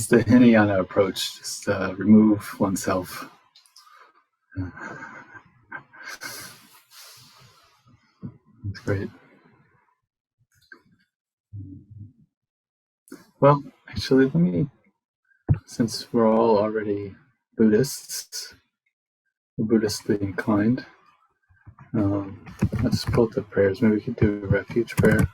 That's the Hinayana approach. Just remove oneself. That's great. Well, actually, let me, since we're all already Buddhists, Buddhistly inclined, let's pull up the prayers. Maybe we could do a refuge prayer.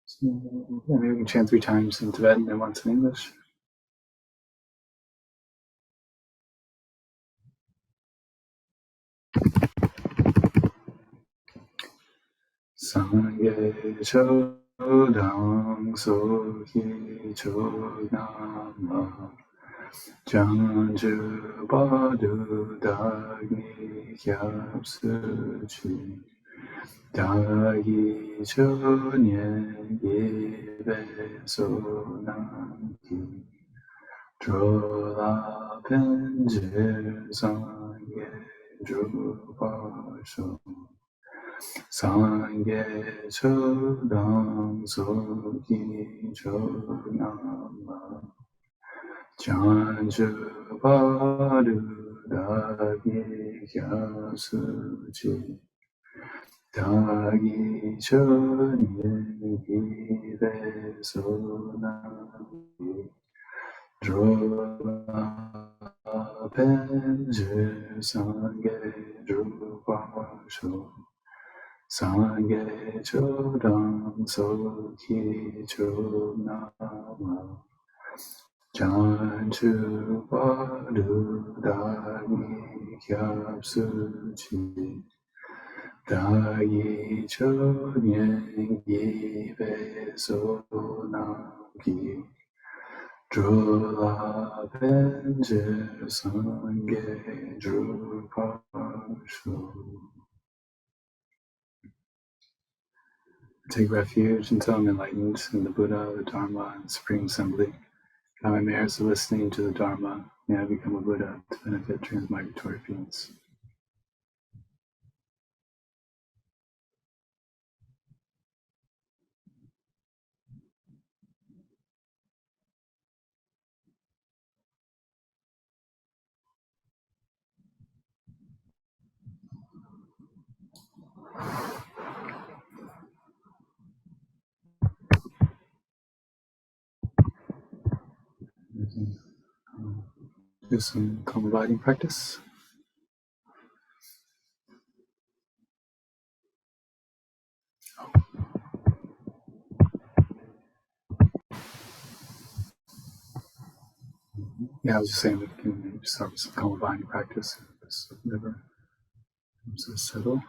So, maybe we can chant 3 times in Tibetan and once in English. Sangye chodang sohi chodama Janju badu dagi hyap suchi Dagi cho nian yibe so nangi Drola penjir sangye drupa sho Sangye chodang soki chodama Janju badu dagi hyap suchi Dagi cho nian yibe so nangi Drola penjir sangye drupa sho Sangye chodang soki chodama Janju badu dagi hyap suchi Dagi cho nian yibe so nangi Drola penjir sangye drupa sho. Take refuge until I'm enlightened in the Buddha, the Dharma, and Supreme Assembly. By my merits of listening to the Dharma, may I become a Buddha to benefit transmigratory beings. Do some calm abiding practice. Yeah, I was just saying we can maybe start with some calm abiding practice. Just whatever comes to settle.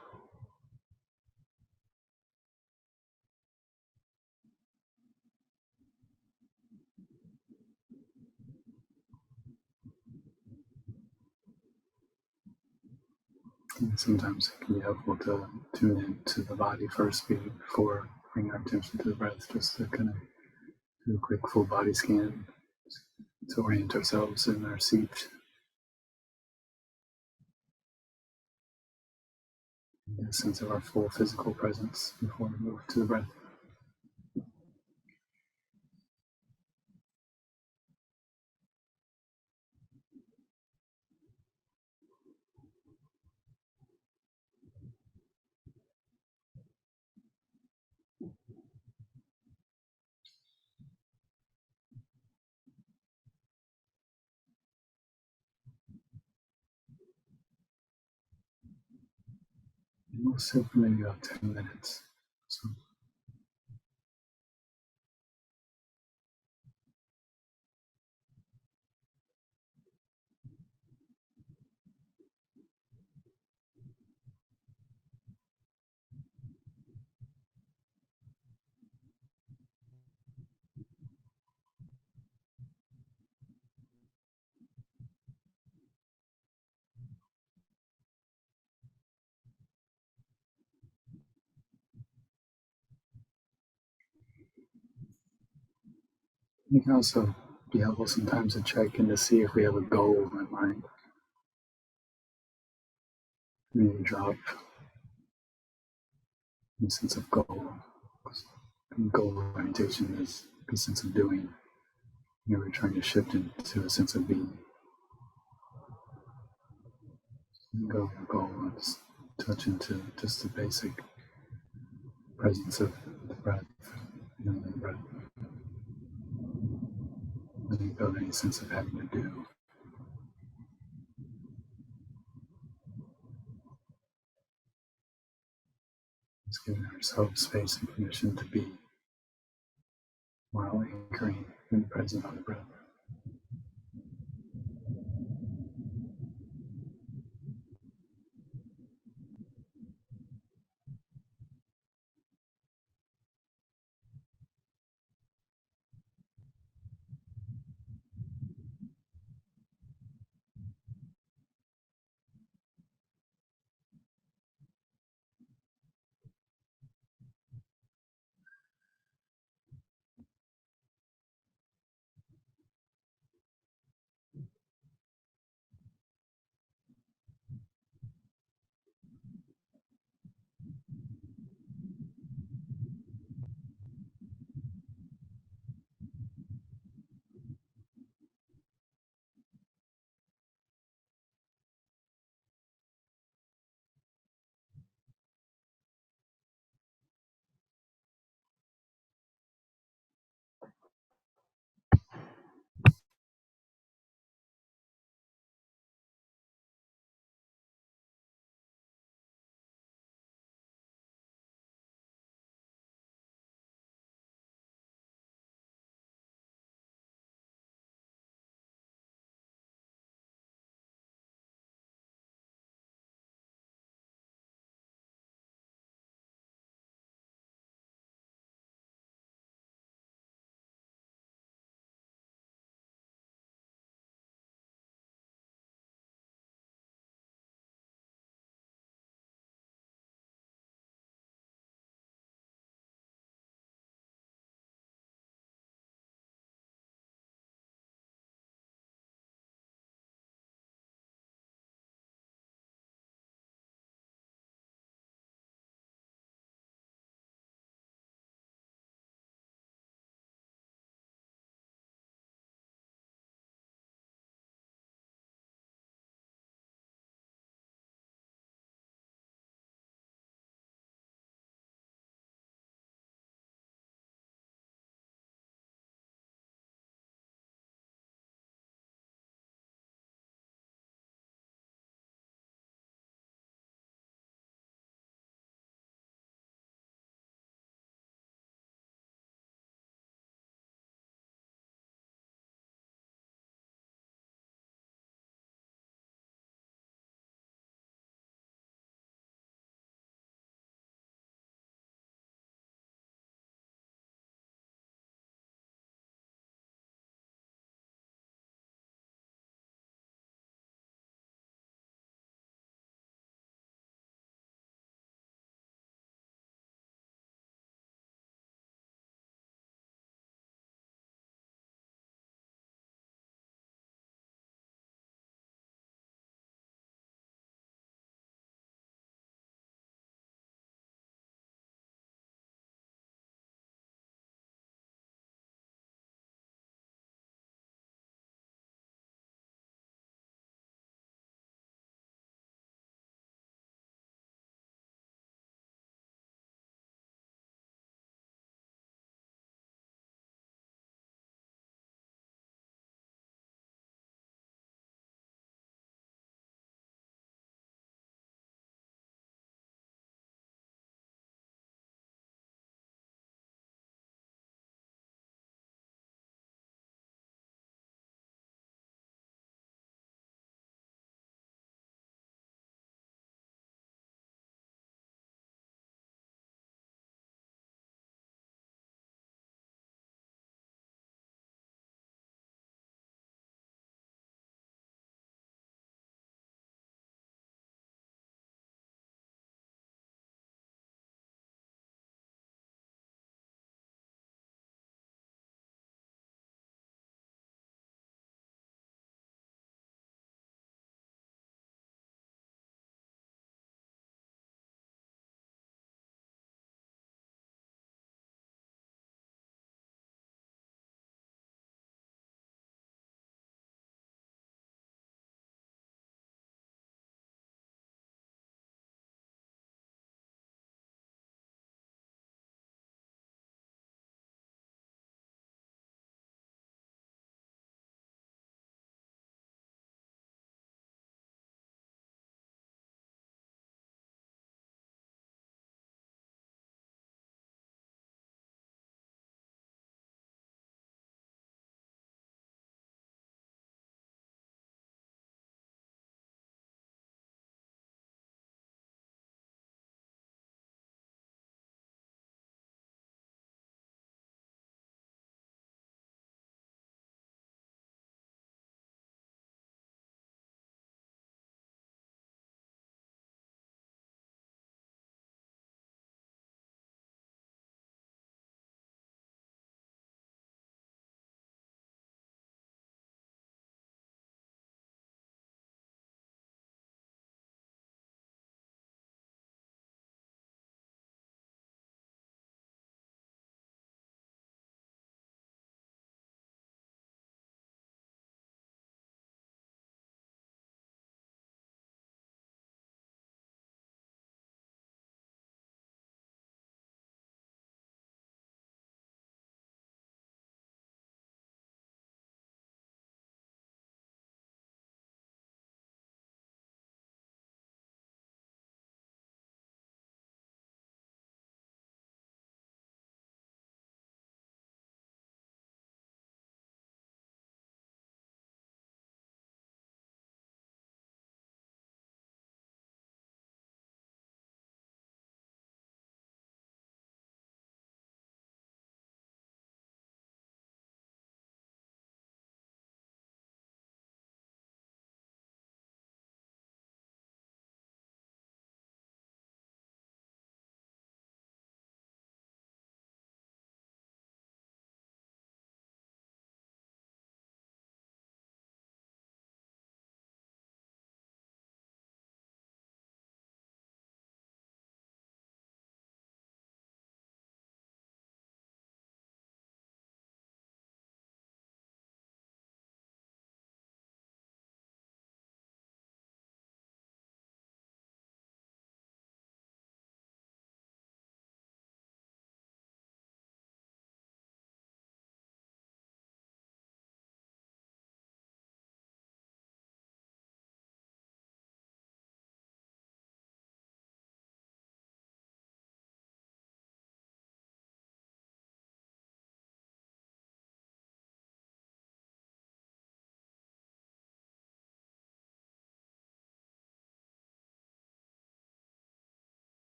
And sometimes it can be helpful to tune into the body first before bringing our attention to the breath, just to kind of do a quick full body scan to orient ourselves in our seat. Get a sense of our full physical presence before we move to the breath. And we'll sit for maybe about 10 minutes. So It can also be helpful sometimes to check in to see if we have a goal in mind. Maybe drop a sense of goal. Goal orientation is a sense of doing. We're trying to shift into a sense of being. Go your goal and just touch into just the basic presence of the breath, feeling the breath. Letting go of any sense of having to do. Just giving ourselves space and permission to be while anchoring and present on the breath.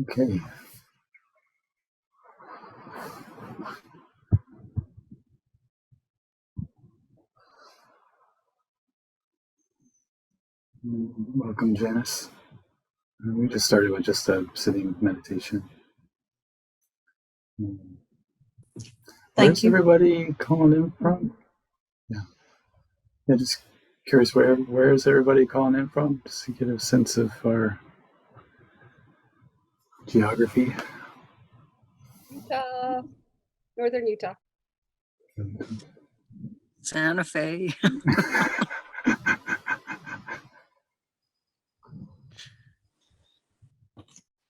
Okay. Welcome, Janice. We just started with just a sitting meditation. Where's everybody calling in from? Yeah, just curious, where is everybody calling in from? Just to get a sense of our geography. Utah, northern Utah. Santa Fe.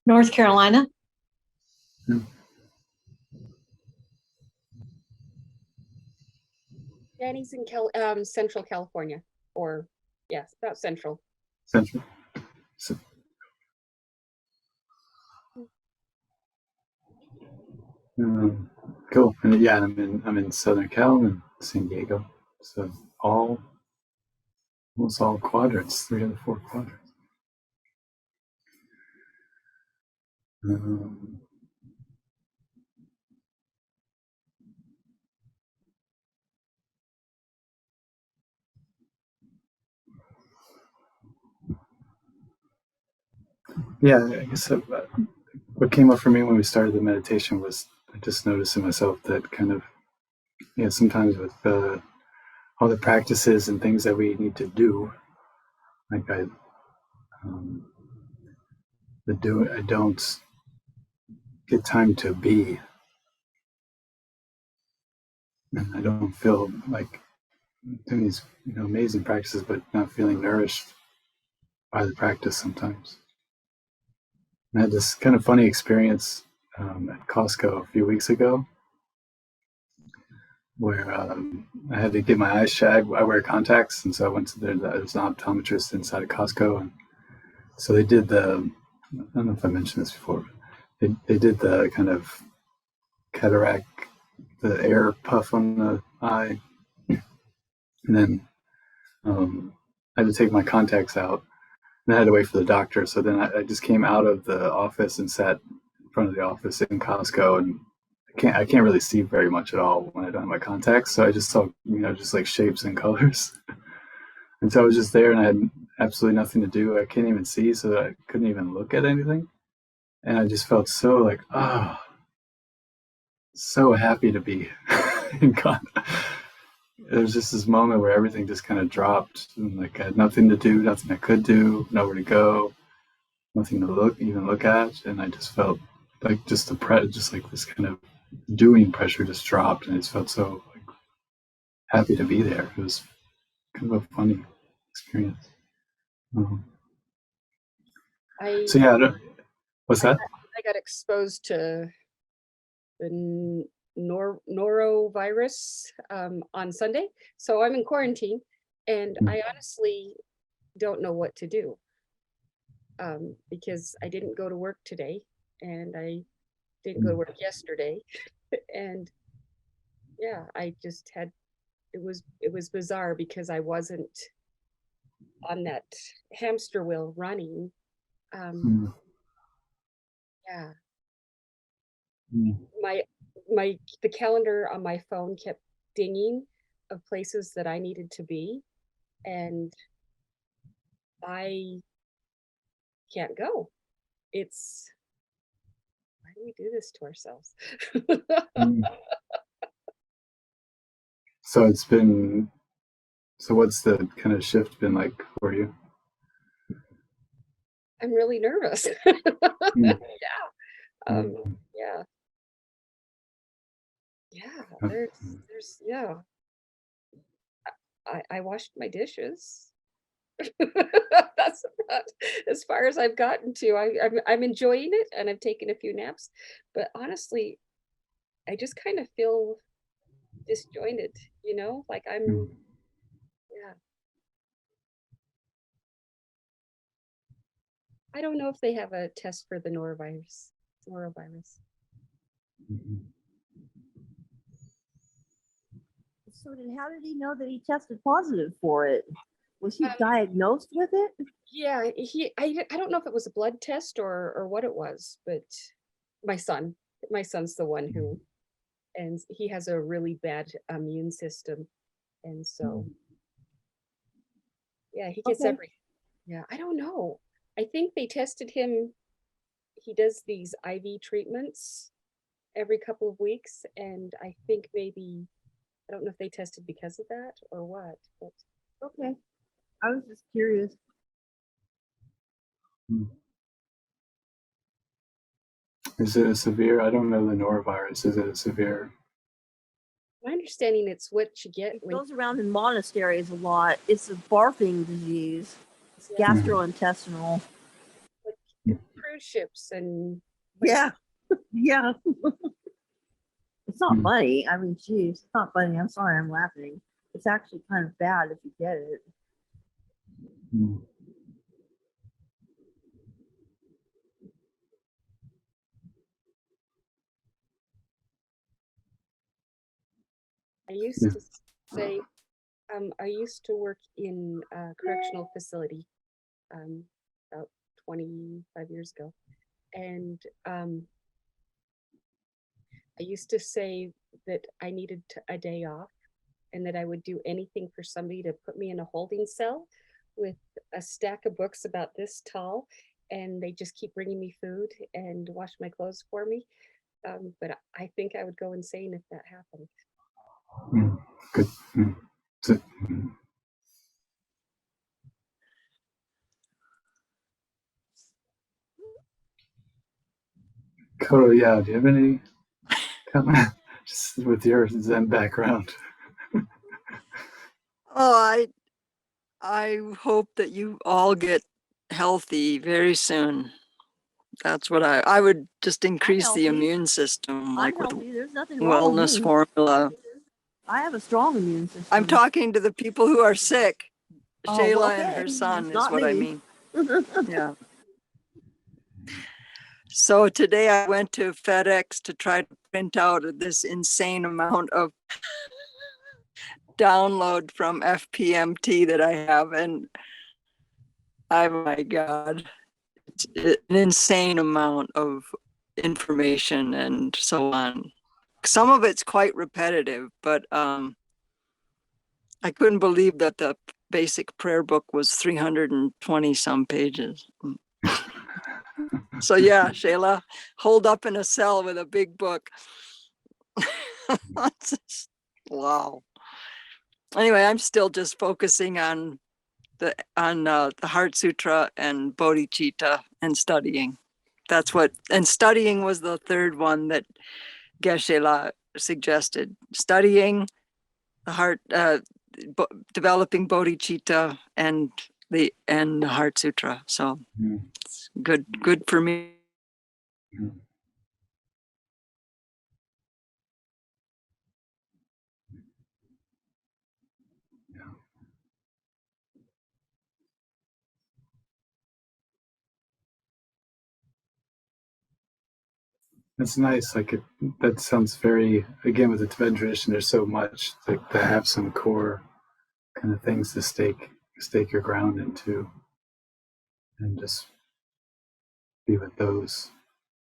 North Carolina. Danny's in Central California, or yes, about Central. Central. Cool. And yeah, I'm in Southern Cal and San Diego. So almost all quadrants, 3 of the 4 quadrants. Yeah, I guess what came up for me when we started the meditation was I just noticed in myself that kind of, sometimes with all the practices and things that we need to do, like I don't get time to be, and I don't feel like doing these amazing practices, but not feeling nourished by the practice sometimes. I had this kind of funny experience at Costco a few weeks ago where I had to get my eyes checked. I wear contacts, and so I went to there's an optometrist inside of Costco, and so they did I don't know if I mentioned this before, but they did the kind of cataract, the air puff on the eye, and then I had to take my contacts out, and I had to wait for the doctor. So then I just came out of the office and sat in front of the office in Costco, and I can't really see very much at all when I don't have my contacts. So I just saw just like shapes and colors, and so I was just there, and I had absolutely nothing to do. I can't even see, so I couldn't even look at anything, and I just felt so like so happy to be in contact. There was just this moment where everything just kind of dropped, and like I had nothing to do, nothing I could do, nowhere to go, nothing to even look at, and I just felt like just like this kind of doing pressure just dropped, and it just felt so like happy to be there. It was kind of a funny experience. So yeah, what's that? I got exposed to the norovirus on Sunday, so I'm in quarantine, and I honestly don't know what to do because I didn't go to work today, and I didn't go to work yesterday, and yeah, I just had it was bizarre because I wasn't on that hamster wheel running. Yeah. The calendar on my phone kept dinging of places that I needed to be, and I can't go. It's why do we do this to ourselves? So what's the kind of shift been like for you? I'm really nervous. There's I washed my dishes. That's about as far as I've gotten to. I'm enjoying it, and I've taken a few naps, but honestly, I just kind of feel disjointed, like I'm I don't know if they have a test for the norovirus. So then how did he know that he tested positive for it? Was he diagnosed with it? Yeah, I don't know if it was a blood test or what it was, but my son, my son's the one who, and he has a really bad immune system. And so, yeah, he gets Okay. yeah, I don't know. I think they tested him. He does these IV treatments every couple of weeks. And I think maybe, I don't know if they tested because of that or what, but Okay. I was just curious. Is it a severe? I don't know the norovirus. Is it a severe? my understanding it's what you get It when, goes around in monasteries a lot. It's a barfing disease. It's yeah, gastrointestinal. like cruise ships and Yeah. Yeah. It's not Mm. funny. I mean, geez, it's not funny. I'm sorry, I'm laughing. It's actually kind of bad if you get it. Mm. I used Yeah. to say, I used to work in a correctional facility about 25 years ago. And I used to say that I needed a day off and that I would do anything for somebody to put me in a holding cell with a stack of books about this tall. And they just keep bringing me food and wash my clothes for me. But I think I would go insane if that happened. Mm. Good. Mm. So, Koto, yeah. Do you have any comment? Just with your Zen background? Oh, I hope that you all get healthy very soon. That's what I would just increase the healthy. immune system, I'm like with healthy. There's nothing wrong with wellness me. formula. I have a strong immune system. I'm talking to the people who are sick. Oh, well, Shayla and her okay. son It's is not what I me. mean. Yeah. So today I went to FedEx to try to print out this insane amount of download from FPMT that I have. And oh my God, it's an insane amount of information and so on. Some of it's quite repetitive, but I couldn't believe that the basic prayer book was 320 some pages. So yeah, Shayla, hold up in a cell with a big book. Wow. Anyway, I'm still just focusing on the Heart Sutra and Bodhicitta and studying. That's what, and studying was the third one that Geshe-la suggested. Studying the heart, developing bodhicitta and the Heart Sutra. So it's good for me. Mm. Yeah. That's nice. Like it, that sounds very. Again, with the Tibetan tradition, there's so much like to have some core kind of things to stake your ground into, and just be with those,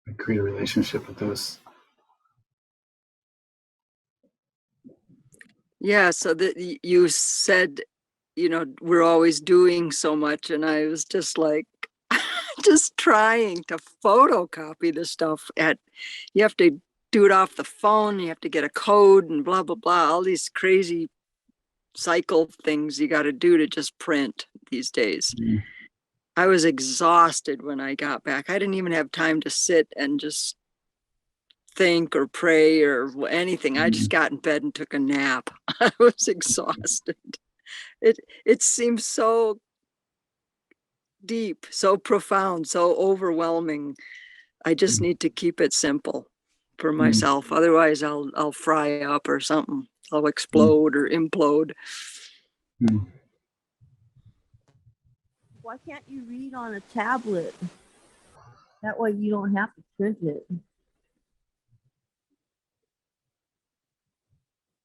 like create a relationship with those. Yeah, so that you said, we're always doing so much, and I was just like, just trying to photocopy the stuff. You have to do it off the phone. You have to get a code and blah blah blah. All these crazy cycle things you got to do to just print these days. Mm. I was exhausted when I got back. I didn't even have time to sit and just think or pray or anything. I just Mm. got in bed and took a nap. I was exhausted. It seems so deep, so profound, so overwhelming. I just need to keep it simple for Mm. myself. Otherwise I'll fry up or something. I'll Mm. explode or implode. Mm. Why can't you read on a tablet? That way you don't have to print it.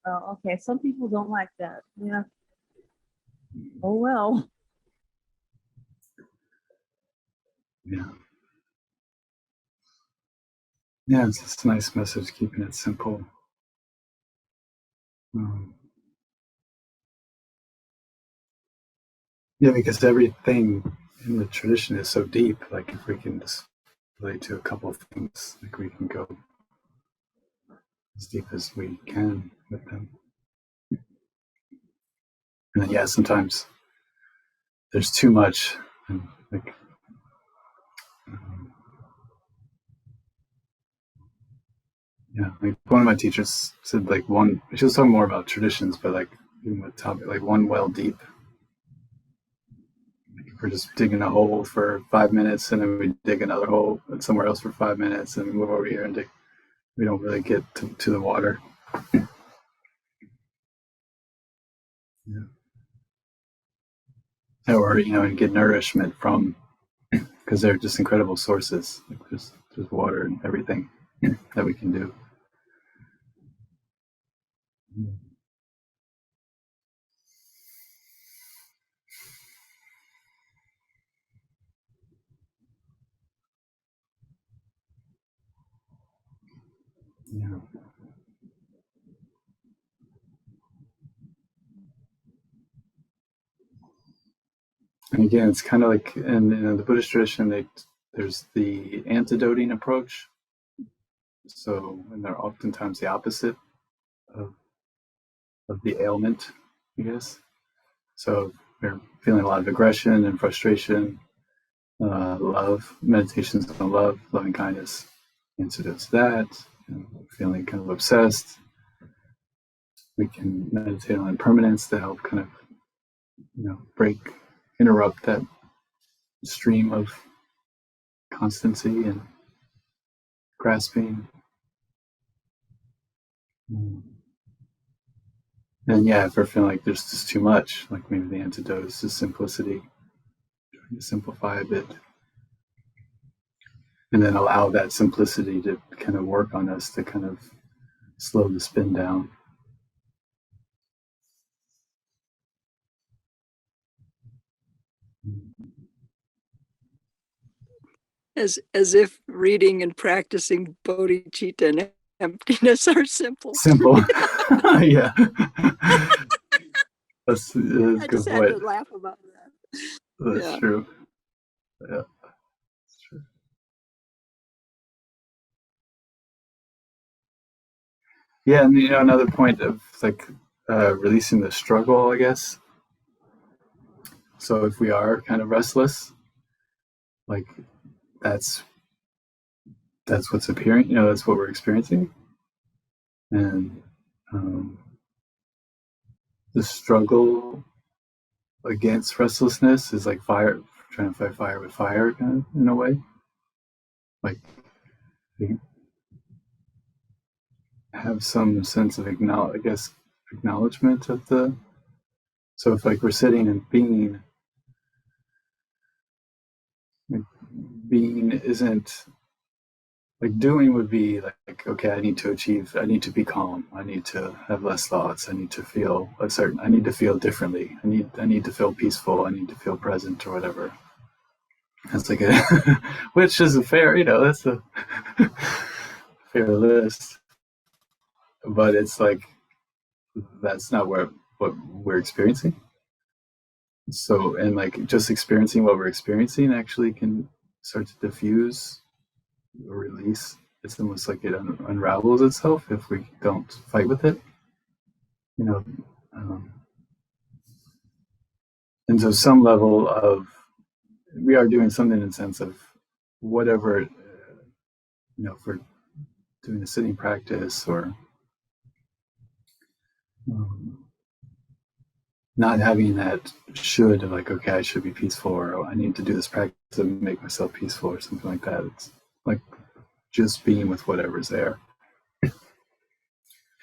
Oh, okay. Some people don't like that. Yeah. Oh, well. Yeah. Yeah, it's just a nice message, keeping it simple. Yeah, because everything in the tradition is so deep. Like if we can just relate to a couple of things, like we can go as deep as we can with them. And then, yeah, sometimes there's too much. And like, yeah, like one of my teachers said, like she was talking more about traditions, but like even with topic, like one well deep. Like we're just digging a hole for 5 minutes, and then we dig another hole somewhere else for 5 minutes, and we move over here and dig. We don't really get to the water. Yeah. Or and get nourishment from, because they're just incredible sources. Like there's water and everything that we can do. Yeah. And again, it's kind of like in the Buddhist tradition, there's the antidoting approach. So, and they're oftentimes the opposite of the ailment, I guess. So we're feeling a lot of aggression and frustration, love, meditations on love, loving kindness, antidotes to that, feeling kind of obsessed. We can meditate on impermanence to help kind of, interrupt that stream of constancy and grasping. And yeah, if we're feeling like there's just too much, like maybe the antidote is just simplicity, trying to simplify a bit, and then allow that simplicity to kind of work on us to kind of slow the spin down. As if reading and practicing bodhicitta and emptiness are simple. Simple. Yeah. That's a I good just had to point. laugh about that. That's Yeah. true. Yeah, that's true. Yeah, and another point of like releasing the struggle, I guess. So if we are kind of restless, like that's what's appearing. That's what we're experiencing, and the struggle against restlessness is like fire, trying to fight fire with fire, kind of in a way. Like we have some sense of acknowledgement of the. So if like we're sitting and being, like, being isn't like doing would be like, okay, I need to be calm, I need to have less thoughts, I need to feel I need to feel differently, I need to feel peaceful, I need to feel present or whatever. That's like a which is a fair, that's a fair list, but it's like that's not what we're experiencing. So, and like just experiencing what we're experiencing actually can start to diffuse or release. It's almost like it unravels itself if we don't fight with it, you know. Um, and so, some level of we are doing something in the sense of whatever, if we're doing a sitting practice or um, not having that should of like, okay, I should be peaceful, or I need to do this practice to make myself peaceful, or something like that. It's like just being with whatever's there.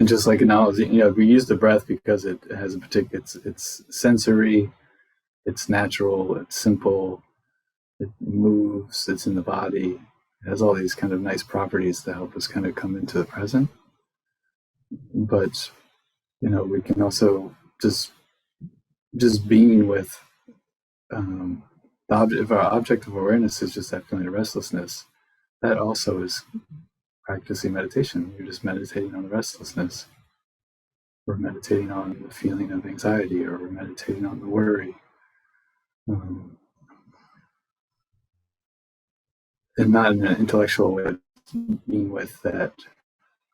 And just like acknowledging, we use the breath because it has a particular, it's sensory, it's natural, it's simple, it moves, it's in the body. It has all these kind of nice properties to help us kind of come into the present. But, we can also just being with if our object of awareness is just that feeling of restlessness, that also is practicing meditation. You're just meditating on the restlessness. We're meditating on the feeling of anxiety, or we're meditating on the worry. And not in an intellectual way, being with that,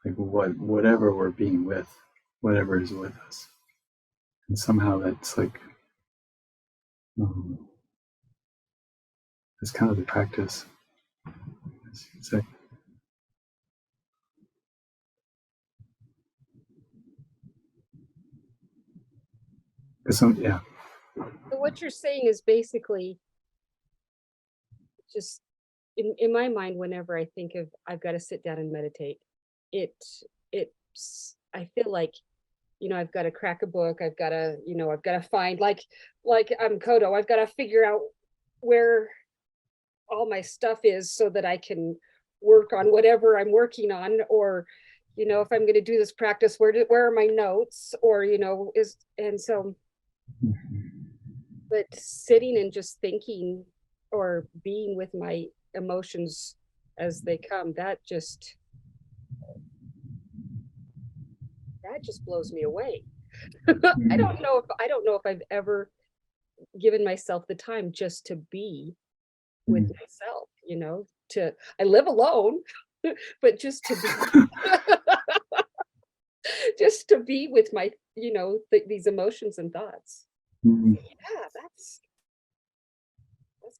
like whatever we're being with, whatever is with us. And somehow that's like, it's kind of the practice, as you could say. Yeah. So what you're saying is basically just in my mind, whenever I think of I've got to sit down and meditate, I feel like, I've got to crack a book, I've got to find like I'm Kodo, I've got to figure out where all my stuff is so that I can work on whatever I'm working on, or if I'm going to do this practice, where are my notes, or but sitting and just thinking or being with my emotions as they come, that just blows me away. I don't know if I've ever given myself the time just to be with myself, I live alone, but just to be just to be with my, these emotions and thoughts. Yeah, that's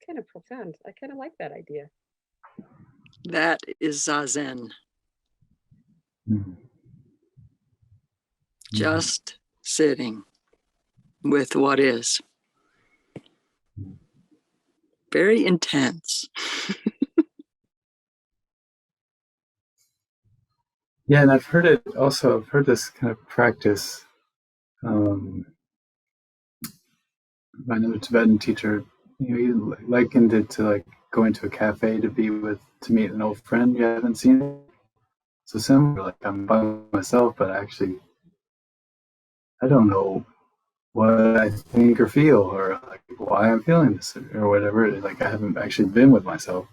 kind of profound. I kind of like that idea. That is Zazen. Just sitting with what is. Very intense. Yeah, and I've heard this kind of practice by another Tibetan teacher. He likened it to like going to a cafe to meet an old friend you haven't seen. So similar, like I'm by myself, but actually I don't know what I think or feel, or like why I'm feeling this, or whatever. Like I haven't actually been with myself.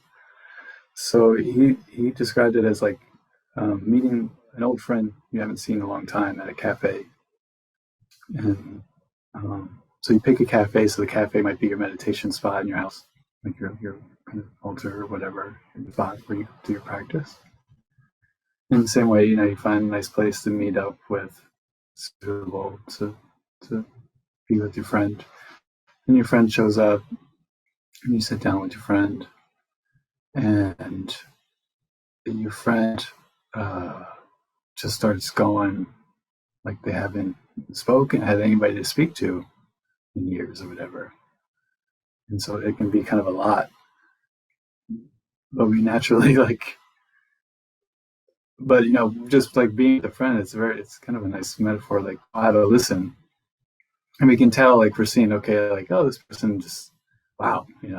So he described it as like meeting an old friend you haven't seen in a long time at a cafe. And so you pick a cafe, so the cafe might be your meditation spot in your house, like your kind of altar or whatever, your spot where you do your practice. In the same way, you find a nice place to meet up with, suitable to be with your friend. And your friend shows up, and you sit down with your friend, and your friend just starts going like they haven't had anybody to speak to in years or whatever. And so it can be kind of a lot. But we naturally just like being with a friend, it's kind of a nice metaphor, like how to listen. And we can tell, like we're seeing, okay, like, oh, this person just, wow, they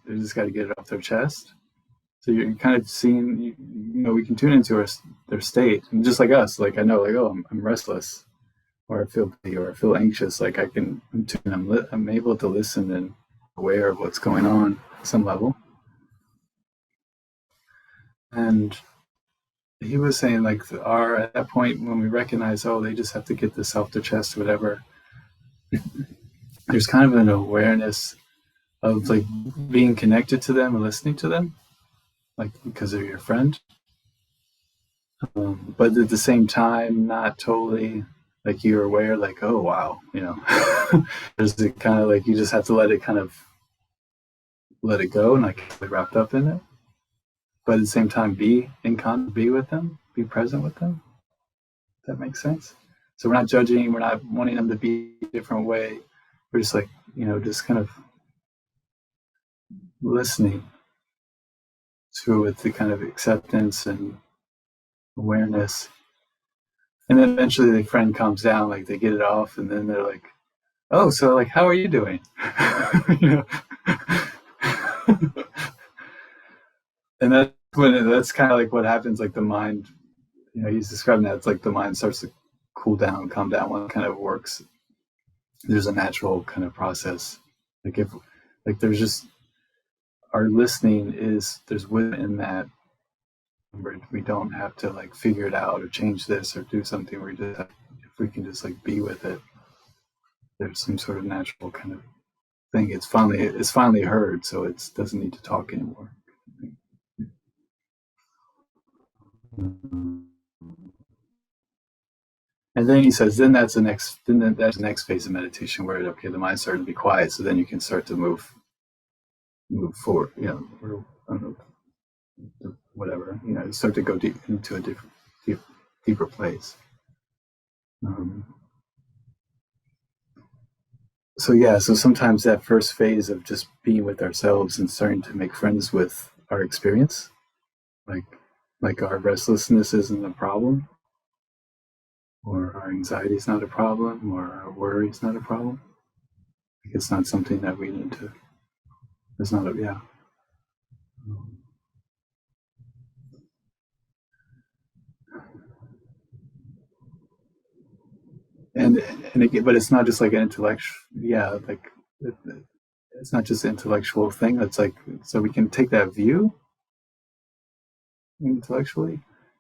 just got to get it off their chest. So you're kind of seeing, we can tune into their state, and just like us, like I know, like, oh, I'm restless, or I feel anxious. Like I'm able to listen and aware of what's going on at some level. And he was saying, like, at that point when we recognize, oh, they just have to get this off their chest, or whatever. There's kind of an awareness of like being connected to them and listening to them, like because they're your friend. But at the same time, not totally like you're aware, like, oh wow, there's the kind of like you just have to let it go and like get wrapped up in it. But at the same time, be with them, be present with them. Does that make sense? So we're not judging, we're not wanting them to be a different way. We're just like, just kind of listening to it with the kind of acceptance and awareness. And then eventually the friend calms down, like they get it off, and then they're like, oh, so like, how are you doing? And that's kind of like what happens, like the mind, he's describing that it's like the mind starts to cool down, calm down when it kind of works. There's a natural kind of process. Like if like there's just our listening there's wisdom in that. We don't have to like figure it out or change this or do something. We just if we can just like be with it, there's some sort of natural kind of thing. It's finally heard, so it doesn't need to talk anymore. And then he says, then that's the next phase of meditation where the mind's starting to be quiet, so then you can start to move forward, or I don't know, whatever, start to go deep into a deeper place. So sometimes that first phase of just being with ourselves and starting to make friends with our experience, like our restlessness isn't a problem, or our anxiety is not a problem, or our worry is not a problem. It's not something that we need to. It's not a And again, but it's not just like an intellectual. It's not just an intellectual thing. It's like, so we can take that view intellectually,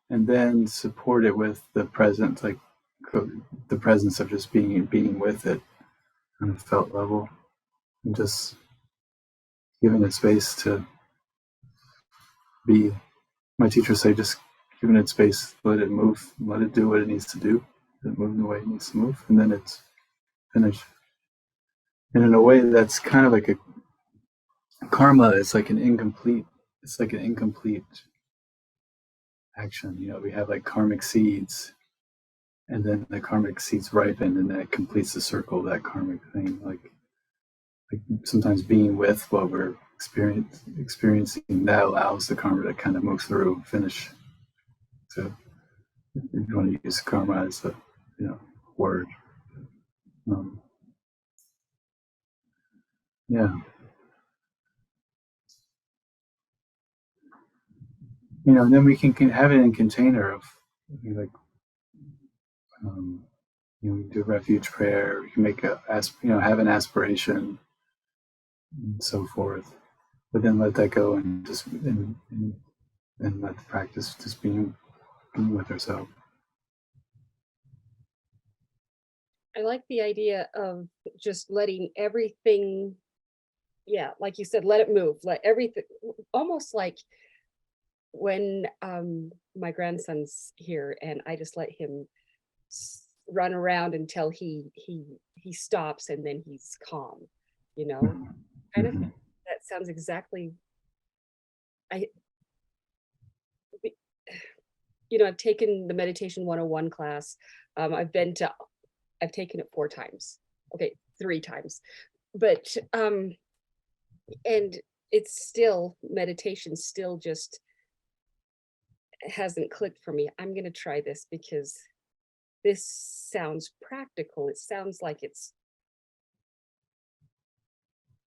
and then support it with the present, like the presence of just being with it on a felt level, and just giving it space to be. My teachers say just giving it space, let it move, let it do what it needs to do, let it move in the way it needs to move, and then it's finished. And in a way, that's kind of like a karma. It's like an incomplete action. We have like karmic seeds, and then the karmic seeds ripen, and then it completes the circle of that karmic thing. Like sometimes being with what we're experiencing, that allows the karma to kind of move through, finish. So if you want to use karma as a word, yeah. And then we can have it in container of like, we do refuge prayer. We can make have an aspiration and so forth, but then let that go and just and let the practice just being with ourselves. I like the idea of just letting everything, like you said, let it move, let everything, almost like when my grandson's here and I just let him run around until he stops, and then he's calm, kind of. That sounds exactly. I've taken the meditation 101 class. I've taken it 4 times. Okay, 3 times. But and it's still, meditation still just hasn't clicked for me. I'm going to try this because this sounds practical. It sounds like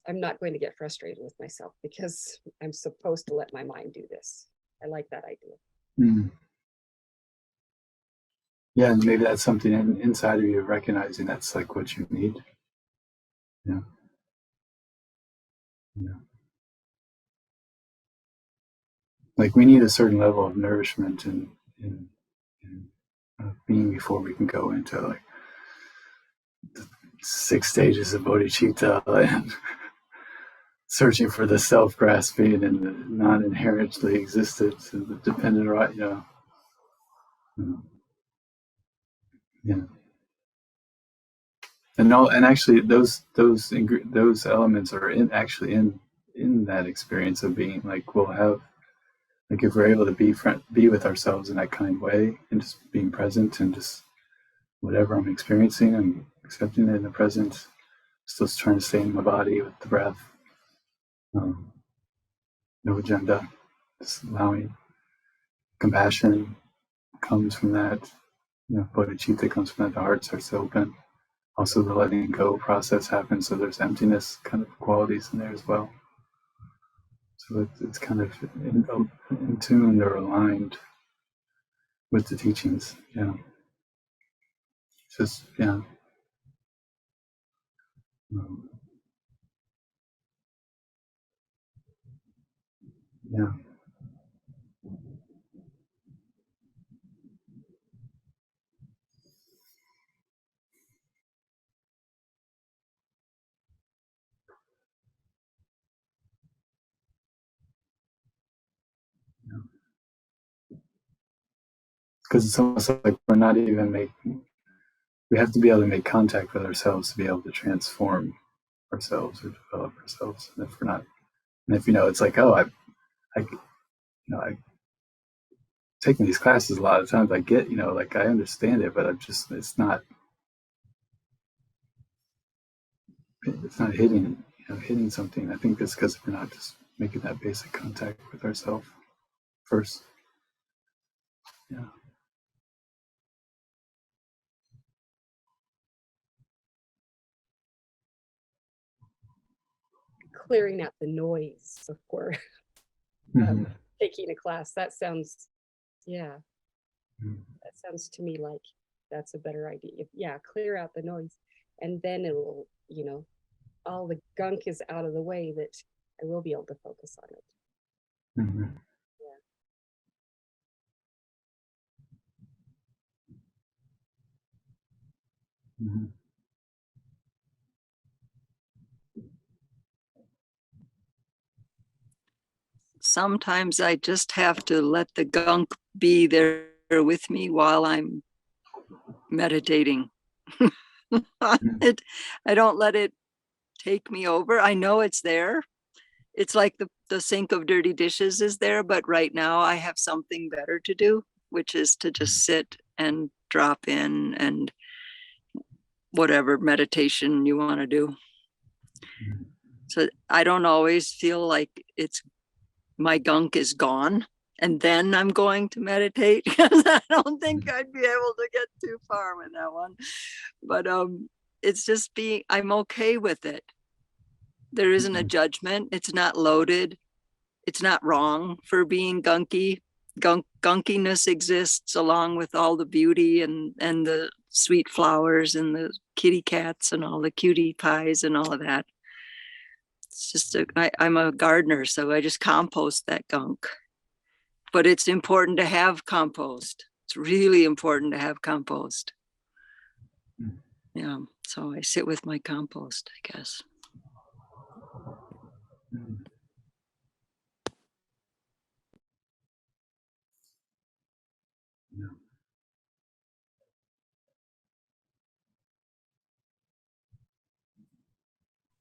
I'm not going to get frustrated with myself because I'm supposed to let my mind do this. I like that idea. Mm. Yeah, and maybe that's something inside of you, recognizing that's like what you need. Yeah. Like we need a certain level of nourishment and being before we can go into like the 6 stages of bodhicitta and searching for the self-grasping and the non-inherently existence and the dependent right. And actually those elements are in that experience of being. Like we'll have, like if we're able to be with ourselves in that kind of way and just being present and just whatever I'm experiencing, I'm accepting it in the present, still trying to stay in my body with the breath, no agenda, just allowing. Compassion comes from that, bodhicitta comes from that, the heart starts to open. Also the letting go process happens, so there's emptiness kind of qualities in there as well. So it's kind of in tune or aligned with the teachings. Just Yeah. Because it's almost like we're not even making, we have to be able to make contact with ourselves to be able to transform ourselves or develop ourselves. And if we're not, and if, it's like, oh, I've taken these classes a lot of times. I get, like I understand it, but it's not hitting, hitting something. I think it's because we're not just making that basic contact with ourselves first. Yeah. Clearing out the noise before Mm-hmm. taking a class. That sounds, yeah, Mm-hmm. that sounds to me like that's a better idea. Yeah, clear out the noise, and then it'll, all the gunk is out of the way that I will be able to focus on it. Mm-hmm. Mm-hmm. Sometimes I just have to let the gunk be there with me while I'm meditating. I don't let it take me over. I know it's there. It's like the sink of dirty dishes is there, but right now I have something better to do, which is to just sit and drop in and whatever meditation you want to do. So I don't always feel like my gunk is gone and then I'm going to meditate, because I don't think I'd be able to get too far with that one. But it's just I'm okay with it. There isn't a judgment. It's not loaded. It's not wrong for being gunky. Gunkiness exists along with all the beauty and the sweet flowers and the kitty cats and all the cutie pies and all of that. It's just I'm a gardener, so I just compost that gunk. But it's important to have compost. It's really important to have compost. Yeah, so I sit with my compost, I guess.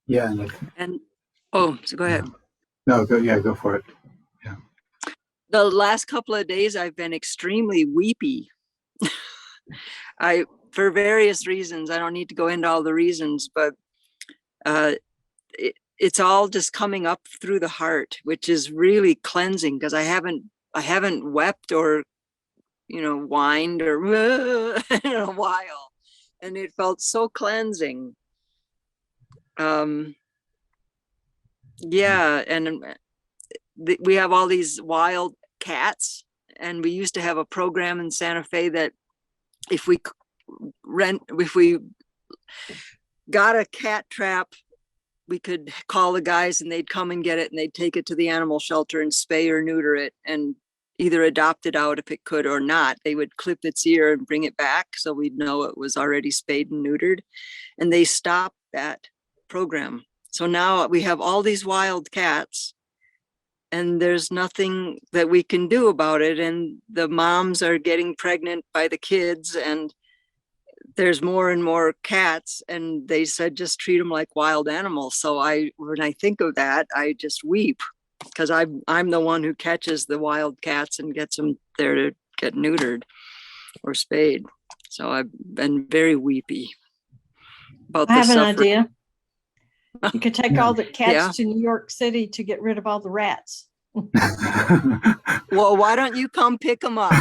Yeah. So go ahead. No, go for it. Yeah. The last couple of days I've been extremely weepy. For various reasons. I don't need to go into all the reasons, but it's all just coming up through the heart, which is really cleansing, because I haven't wept or whined or in a while, and it felt so cleansing. Yeah, and we have all these wild cats, and we used to have a program in Santa Fe that if we got a cat trap, we could call the guys and they'd come and get it, and they'd take it to the animal shelter and spay or neuter it and either adopt it out if it could or not. They would clip its ear and bring it back so we'd know it was already spayed and neutered. And they stopped that program. So now we have all these wild cats and there's nothing that we can do about it. And the moms are getting pregnant by the kids, and there's more and more cats, and they said just treat them like wild animals. So when I think of that, I just weep, because I'm the one who catches the wild cats and gets them there to get neutered or spayed. So I've been very weepy about I the have an suffering. idea. You could take all the cats Yeah. to New York City to get rid of all the rats. Well, why don't you come pick them up?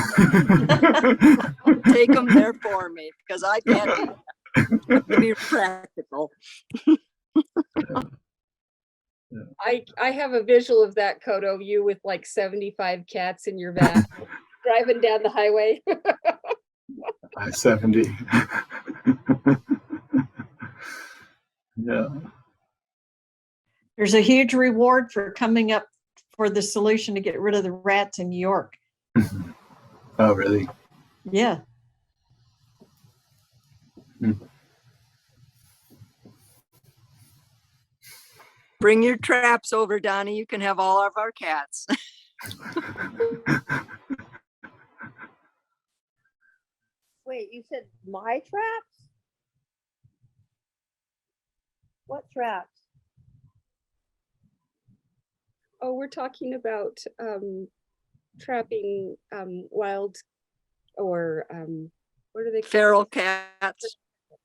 Take them there for me, because I can't do that. To be practical. I have a visual of that, Kodo, you with like 75 cats in your van driving down the highway. I-70. Yeah. There's a huge reward for coming up for the solution to get rid of the rats in New York. Oh, really? Yeah. Bring your traps over, Donnie. You can have all of our cats. Wait, you said my traps? What traps? Oh, we're talking about trapping wild or what are they called? Feral cats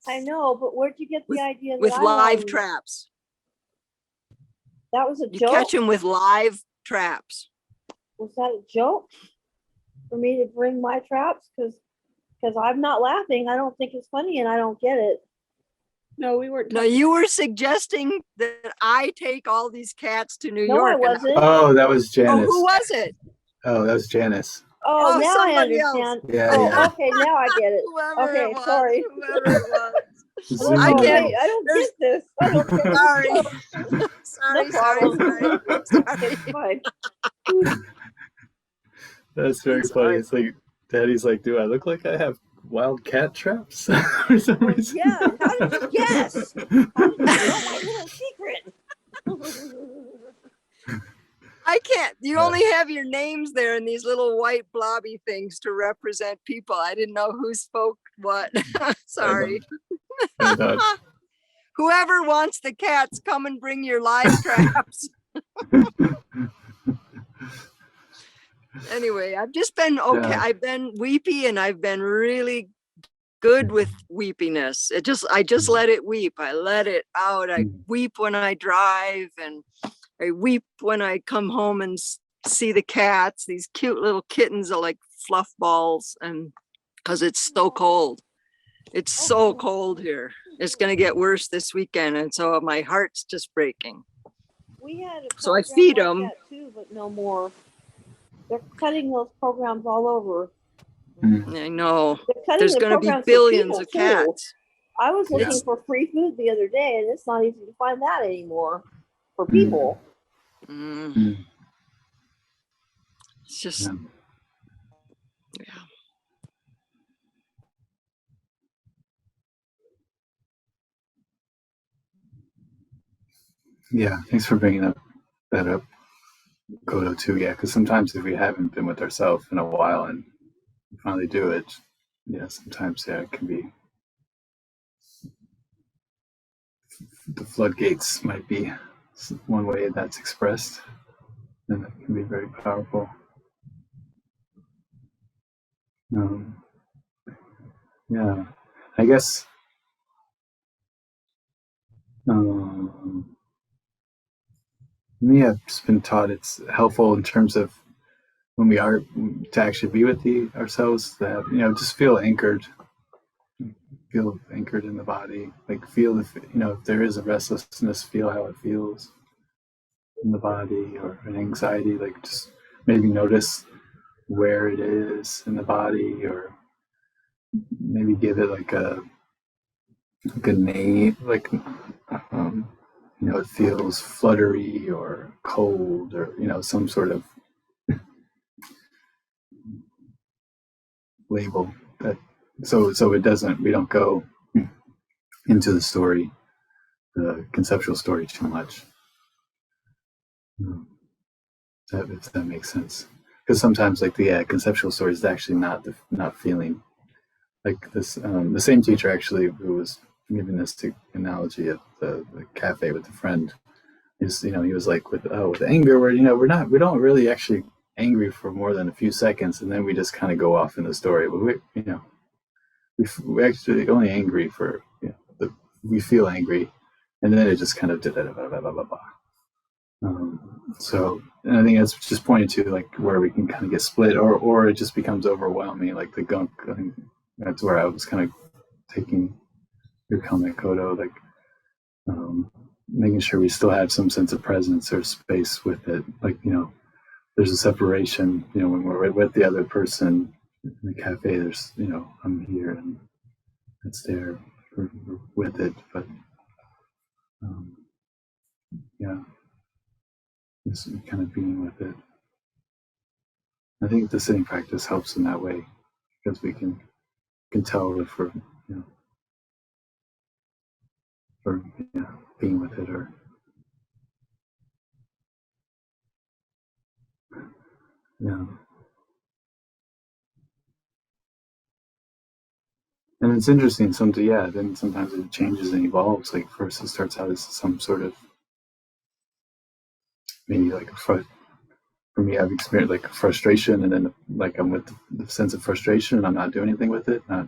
I know, but where'd you get the idea that with I live wanted- traps. That was a You joke? catch them with live traps. Was that a joke for me to bring my traps? Because I'm not laughing. I don't think it's funny and I don't get it. No, we weren't No, talking. you were suggesting that I take all these cats to New No, York. I and- wasn't. Oh, that was Oh, Janice. who was it? Oh, that was Janice. Oh, Oh, now I somebody else. understand. Yeah, Oh, yeah. okay, now I get it. Whoever Okay, it was. sorry. Whoever it was. Zoom I Oh, in. can't- wait, I don't there's- get this. I don't get this. Sorry. No sorry, problem. sorry. It's fine. That's very I'm funny. sorry. It's like Daddy's like, do I look like I have wild cat traps for some Well, reason? yeah, how did you guess? How did you know my little secret? I can't. You only have your names there and these little white blobby things to represent people. I didn't know who spoke what. Sorry. And, Whoever wants the cats, come and bring your live traps. Anyway, I've just been okay. Yeah. I've been weepy and I've been really good with weepiness. I just let it weep. I let it out. I weep when I drive and I weep when I come home and see the cats. These cute little kittens are like fluff balls, and because it's so cold. It's so cold here. It's going to get worse this weekend, and so my heart's just breaking. We had a So I program feed like 'em. that too, but no more. They're cutting those programs all over. I know. They're cutting There's the going to be programs for billions of people, too. cats. I was looking Yeah. for free food the other day, and it's not easy to find that anymore for Mm. people. Mm. It's just, Yeah. yeah. Yeah, thanks for bringing that up, Kodo, too. Yeah, because sometimes if we haven't been with ourselves in a while and we finally do it, yeah, sometimes it can be the floodgates might be one way that's expressed, and that can be very powerful. Yeah, I guess. Me, I've just been taught it's helpful in terms of when we are to actually be with ourselves, that just feel anchored in the body, like feel if there is a restlessness, feel how it feels in the body, or an anxiety, like just maybe notice where it is in the body, or maybe give it like a name, like it feels fluttery or cold, or some sort of label that, so we don't go into the conceptual story too much. If that makes sense, because sometimes like the conceptual story is actually not feeling like this. The same teacher actually who was giving this analogy of the cafe with the friend is, he was like with anger, where we don't really actually angry for more than a few seconds, and then we just kind of go off in the story. But we actually only angry for we feel angry, and then it just kind of did it. So, and I think that's just pointing to like where we can kind of get split, or it just becomes overwhelming, like the gunk. I think that's where I was kind of taking your comment, Kodo, like making sure we still have some sense of presence or space with it. Like, there's a separation, when we're with the other person in the cafe, there's, I'm here and it's there, we're with it. But yeah, just kind of being with it. I think the sitting practice helps in that way because we can tell if we're or being with it or And it's interesting. Then sometimes it changes and evolves. Like first, it starts out as some sort of maybe like for me, I've experienced like frustration, and then like I'm with the sense of frustration, and I'm not doing anything with it, not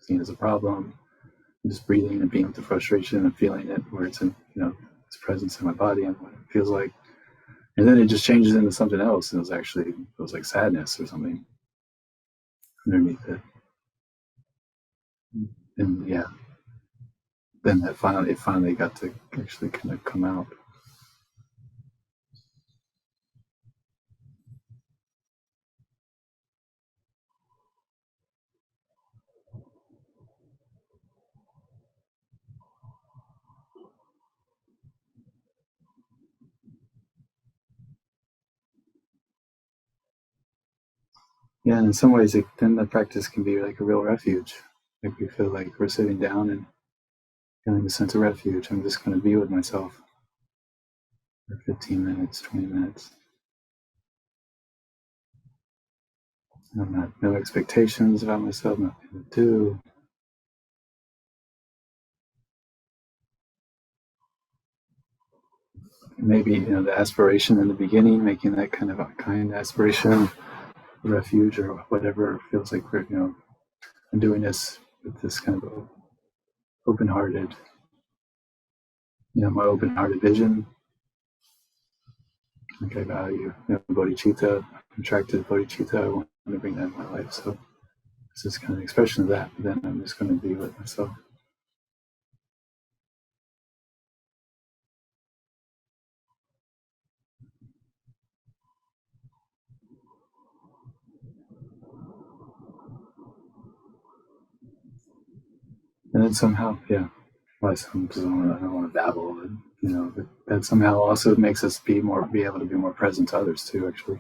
seeing it as a problem. I'm just breathing and being with the frustration and feeling it, where it's in its presence in my body and what it feels like. And then it just changes into something else, and it was like sadness or something underneath it. And then it finally got to actually kind of come out. Yeah, and in some ways, then the practice can be like a real refuge. Like we feel like we're sitting down and feeling a sense of refuge. I'm just going to be with myself for 15 minutes, 20 minutes. No expectations about myself, nothing to do. Maybe the aspiration in the beginning, making that kind of a kind aspiration, refuge, or whatever feels like we're I'm doing this with this kind of open-hearted, my open-hearted vision. Like I value bodhicitta, contracted bodhicitta. I want to bring that in my life. So it's just kind of an expression of that. But then I'm just going to be with myself. And then somehow, I don't want to babble, but that somehow also makes us be able to be more present to others too, actually.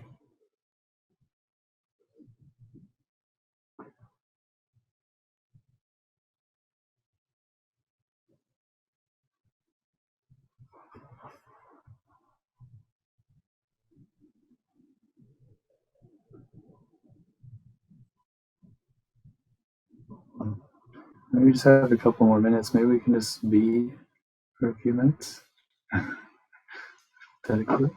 Maybe we just have a couple more minutes. Maybe we can just be for a few minutes. Dedicate.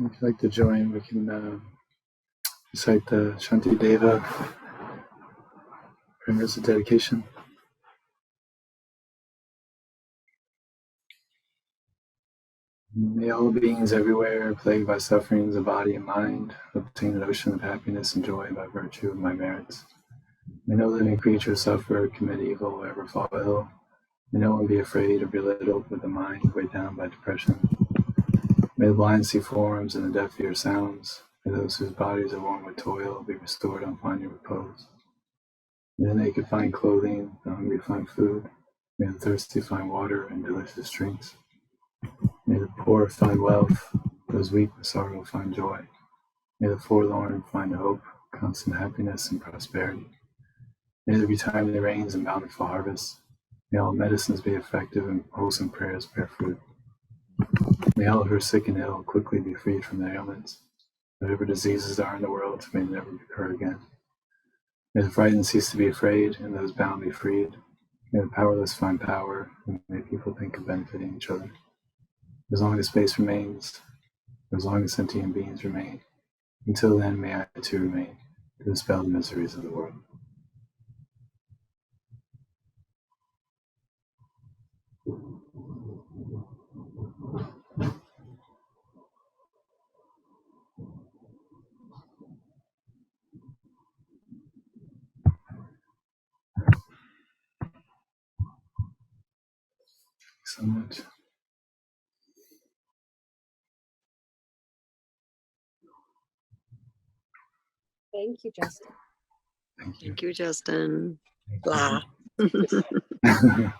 If you'd like to join, we can recite the Shanti Deva prayers of dedication. May all beings everywhere, plagued by sufferings of body and mind, obtain an ocean of happiness and joy by virtue of my merits. May no living creature suffer, commit evil, or ever fall ill. May no one be afraid or belittled with a mind weighed down by depression. May the blind see forms and the deaf hear sounds. May those whose bodies are worn with toil be restored on finding repose. May the naked find clothing, the hungry find food. May the thirsty find water and delicious drinks. May the poor find wealth, those weak with sorrow find joy. May the forlorn find hope, constant happiness, and prosperity. May there be timely rains and bountiful harvests. May all medicines be effective and wholesome prayers bear fruit. May all who are sick and ill quickly be freed from their ailments. Whatever diseases are in the world may never recur again. May the frightened cease to be afraid, and those bound be freed. May the powerless find power, and may people think of benefiting each other. As long as space remains, as long as sentient beings remain, until then may I too remain, to dispel the miseries of the world. Thanks so much. Thank you, Justin. Thank you. Thank you, Justin. Thank Blah. you.